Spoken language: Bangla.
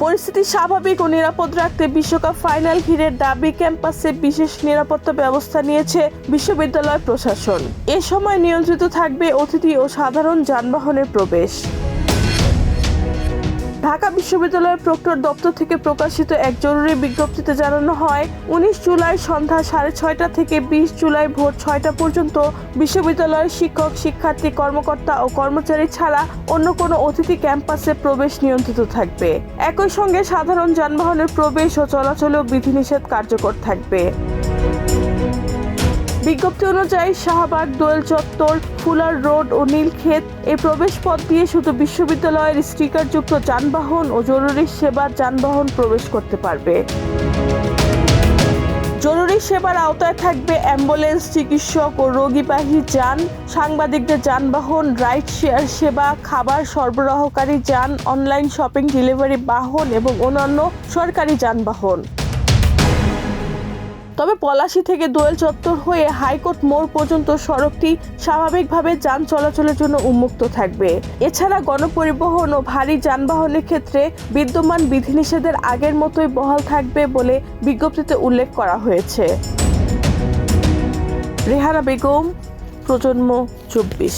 পরিস্থিতি স্বাভাবিক ও নিরাপদ রাখতে বিশ্বকাপ ফাইনাল ঘিরে ঢাবি ক্যাম্পাসে বিশেষ নিরাপত্তা ব্যবস্থা নিয়েছে বিশ্ববিদ্যালয় প্রশাসন। এ সময় নিয়ন্ত্রিত থাকবে অতিথি ও সাধারণ যানবাহনের প্রবেশ। ঢাকা বিশ্ববিদ্যালয়ের প্রক্টর দপ্তর থেকে প্রকাশিত এক জরুরি বিজ্ঞপ্তিতে জানানো হয়, 19 জুলাই সন্ধ্যা 6:30 থেকে 20 জুলাই ভোর 6টা পর্যন্ত বিশ্ববিদ্যালয়ের শিক্ষক, শিক্ষার্থী, কর্মকর্তা ও কর্মচারী ছাড়া অন্য কোনো অতিথি ক্যাম্পাসে প্রবেশ নিয়ন্ত্রিত থাকবে। একই সঙ্গে সাধারণ যানবাহনের প্রবেশ ও চলাচলেও বিধিনিষেধ কার্যকর থাকবে। বিজ্ঞপ্তি অনুযায়ী শাহবাগ, দোয়েল চত্বর, ফুলার রোড ও নীলক্ষেত এই প্রবেশ পথ দিয়ে শুধু বিশ্ববিদ্যালয়ের স্টিকারযুক্ত যানবাহন ও জরুরি সেবার যানবাহন প্রবেশ করতে পারবে। জরুরি সেবার আওতায় থাকবে অ্যাম্বুলেন্স, চিকিৎসক ও রোগীবাহী যান, সাংবাদিকদের যানবাহন, রাইড শেয়ার সেবা, খাবার সরবরাহকারী যান, অনলাইন শপিং ডেলিভারি বাহন এবং অন্যান্য সরকারি যানবাহন। তবে পলাশী থেকে দোয়েল চত্বর হয়ে হাইকোর্ট মোড় পর্যন্ত সড়কটি স্বাভাবিকভাবে যান চলাচলের জন্য উন্মুক্ত থাকবে। এছাড়া গণপরিবহন ও ভারী যানবাহনের ক্ষেত্রে বিদ্যমান বিধিনিষেধের আগের মতোই বহাল থাকবে বলে বিজ্ঞপ্তিতে উল্লেখ করা হয়েছে। রেহানা বেগম, প্রজন্ম 24।